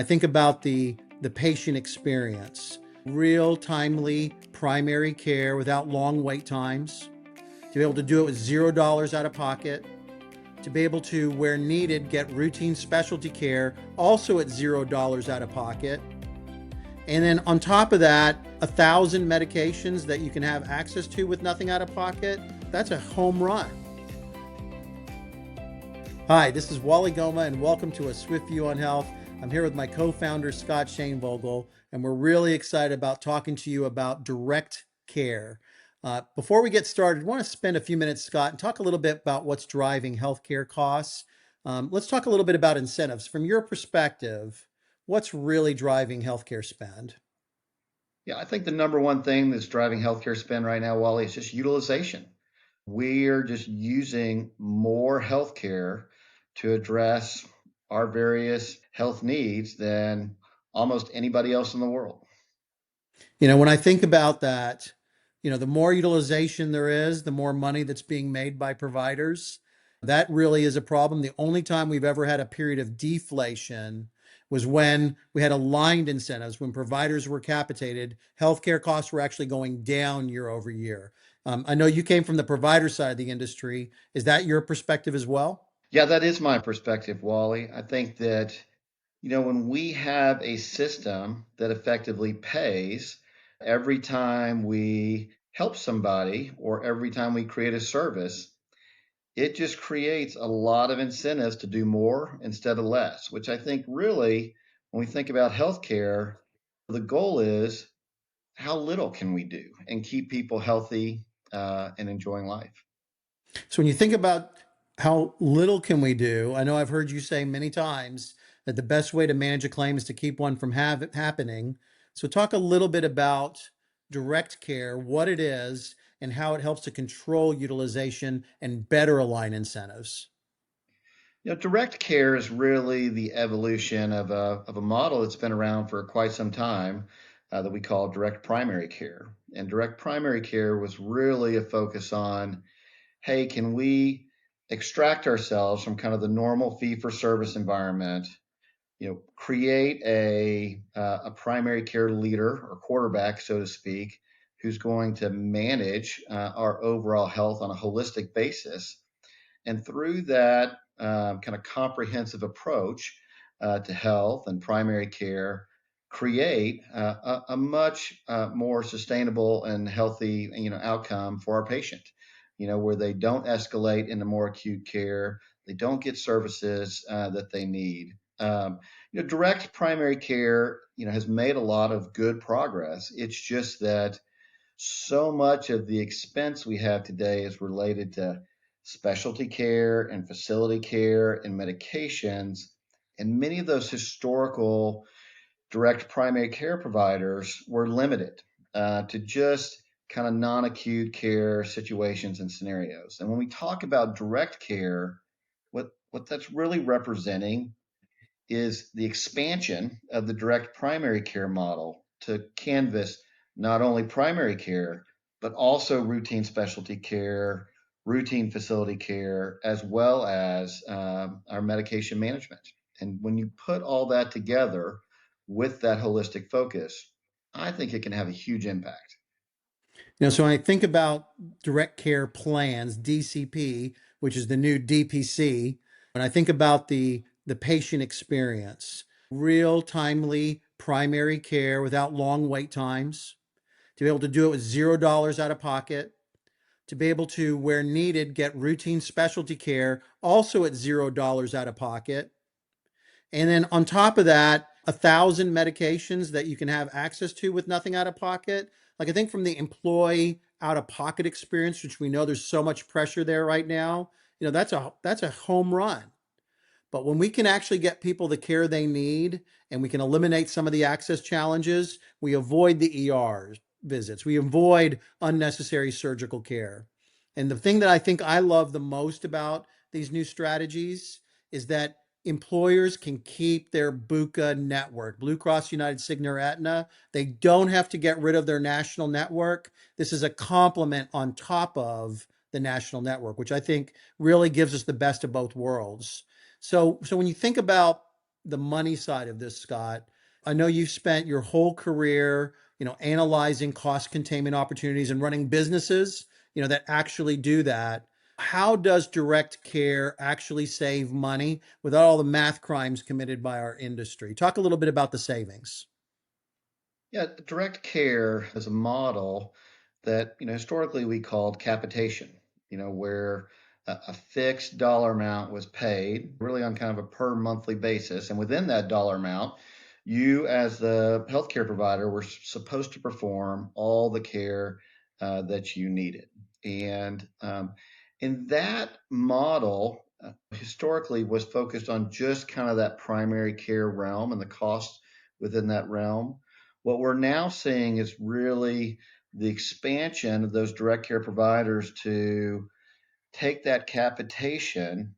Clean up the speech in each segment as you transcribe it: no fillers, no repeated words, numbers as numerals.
I think about the patient experience, real timely primary care without long wait times, to be able to do it with $0 out of pocket, to be able to, where needed, get routine specialty care also at $0 out of pocket. And then on top of that, 1,000 medications that you can have access to with nothing out of pocket. That's a home run. Hi, this is Wally Goma, and welcome to A SWFT View on Health. I'm here with my co-founder, Scott Shainvogel, and we're really excited about talking to you about direct care. Before we get started, I want to spend a few minutes, Scott, and talk a little bit about what's driving healthcare costs. Let's talk a little bit about incentives. From your perspective, what's really driving healthcare spend? Yeah, I think the number one thing that's driving healthcare spend right now, Wally, is just utilization. We're just using more healthcare to address our various health needs than almost anybody else in the world. When I think about that, the more utilization there is, the more money that's being made by providers. That really is a problem. The only time we've ever had a period of deflation was when we had aligned incentives, when providers were capitated, healthcare costs were actually going down year over year. I know you came from the provider side of the industry. Is that your perspective as well? Yeah, that is my perspective, Wally. I think that, when we have a system that effectively pays every time we help somebody or every time we create a service, it just creates a lot of incentives to do more instead of less, which I think really, when we think about healthcare, the goal is how little can we do and keep people healthy and enjoying life. So when you think about how little can we do, I know I've heard you say many times that the best way to manage a claim is to keep one from happening. So talk a little bit about direct care, what it is, and how it helps to control utilization and better align incentives. Direct care is really the evolution of a model that's been around for quite some time that we call direct primary care. And direct primary care was really a focus on, hey, can we extract ourselves from kind of the normal fee for service environment, create a primary care leader or quarterback, so to speak, who's going to manage our overall health on a holistic basis. And through that kind of comprehensive approach to health and primary care, create a much more sustainable and healthy, outcome for our patient. Where they don't escalate into more acute care, they don't get services that they need. Direct primary care, has made a lot of good progress. It's just that so much of the expense we have today is related to specialty care and facility care and medications. And many of those historical direct primary care providers were limited to just kind of non acute care situations and scenarios. And when we talk about direct care, what that's really representing is the expansion of the direct primary care model to canvas not only primary care, but also routine specialty care, routine facility care, as well as our medication management. And when you put all that together with that holistic focus, I think it can have a huge impact. So when I think about direct care plans, DCP, which is the new DPC, when I think about the patient experience, real timely primary care without long wait times, to be able to do it with $0 out of pocket, to be able to, where needed, get routine specialty care also at $0 out of pocket. And then on top of that, 1,000 medications that you can have access to with nothing out of pocket. Like, I think from the employee out of pocket experience, which we know there's so much pressure there right now, that's a home run. But when we can actually get people the care they need and we can eliminate some of the access challenges, we avoid the ER visits, we avoid unnecessary surgical care. And the thing that I think I love the most about these new strategies is that employers can keep their BUCA network, Blue Cross, United, Cigna, or Aetna. They don't have to get rid of their national network. This is a complement on top of the national network, which I think really gives us the best of both worlds. So when you think about the money side of this, Scott, I know you've spent your whole career, analyzing cost containment opportunities and running businesses, that actually do that. How does direct care actually save money without all the math crimes committed by our industry? Talk a little bit about the savings. Yeah, direct care is a model that, historically we called capitation, where a fixed dollar amount was paid really on kind of a per monthly basis. And within that dollar amount, you as the healthcare provider were supposed to perform all the care that you needed. And in that model, historically was focused on just kind of that primary care realm and the cost within that realm. What we're now seeing is really the expansion of those direct care providers to take that capitation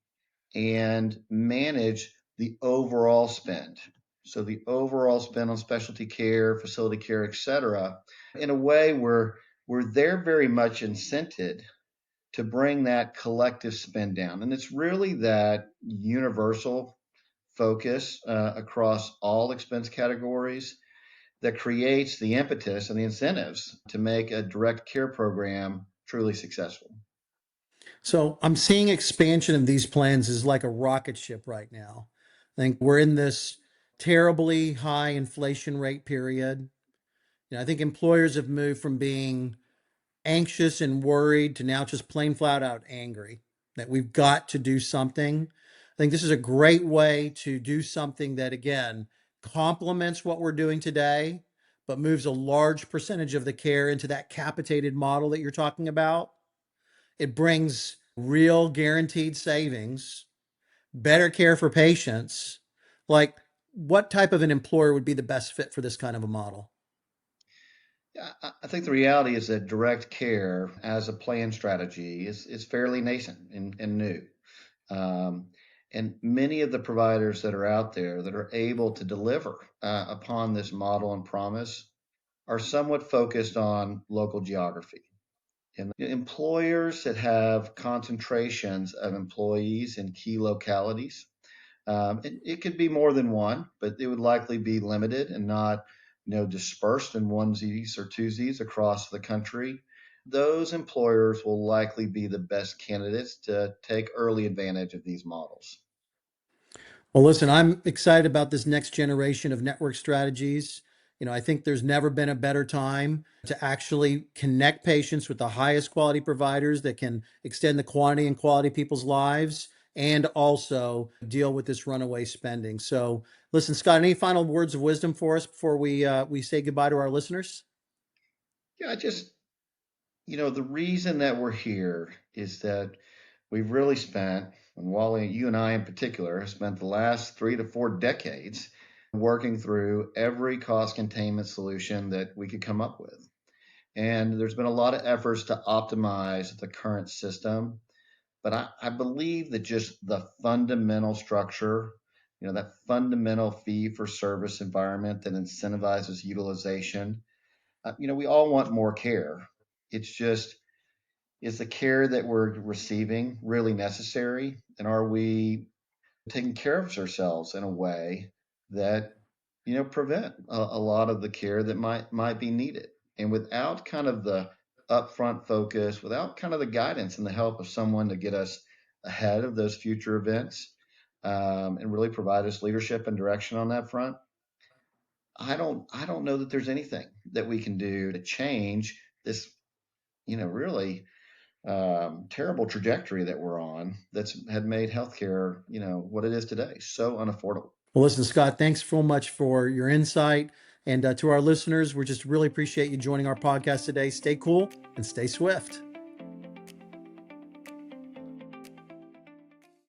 and manage the overall spend. So the overall spend on specialty care, facility care, et cetera, in a way where they're very much incented to bring that collective spend down. And it's really that universal focus across all expense categories that creates the impetus and the incentives to make a direct care program truly successful. So I'm seeing expansion of these plans is like a rocket ship right now. I think we're in this terribly high inflation rate period. I think employers have moved from being anxious and worried to now just plain flat out angry that we've got to do something. I think this is a great way to do something that, again, complements what we're doing today, but moves a large percentage of the care into that capitated model that you're talking about. It brings real guaranteed savings, better care for patients. Like, what type of an employer would be the best fit for this kind of a model? Yeah, I think the reality is that direct care as a plan strategy is fairly nascent and new. Um, and many of the providers that are out there that are able to deliver upon this model and promise are somewhat focused on local geography. And employers that have concentrations of employees in key localities, it could be more than one, but it would likely be limited and not, dispersed in onesies or twosies across the country. Those employers will likely be the best candidates to take early advantage of these models. Well, listen, I'm excited about this next generation of network strategies. I think there's never been a better time to actually connect patients with the highest quality providers that can extend the quantity and quality of people's lives and also deal with this runaway spending. So, listen, Scott, any final words of wisdom for us before we say goodbye to our listeners? Yeah, the reason that we're here is that we've really spent, and Wally, you and I in particular, have spent the last 3 to 4 decades working through every cost containment solution that we could come up with. And there's been a lot of efforts to optimize the current system. But I believe that just the fundamental structure, that fundamental fee for service environment that incentivizes utilization, we all want more care. It's just, is the care that we're receiving really necessary? And are we taking care of ourselves in a way that prevent a lot of the care that might be needed? And without kind of the upfront focus, without kind of the guidance and the help of someone to get us ahead of those future events, and really provide us leadership and direction on that front, I don't know that there's anything that we can do to change this, really terrible trajectory that we're on that's had made healthcare, what it is today, so unaffordable. Well, listen, Scott, thanks so much for your insight. And to our listeners, we just really appreciate you joining our podcast today. Stay cool and stay swift.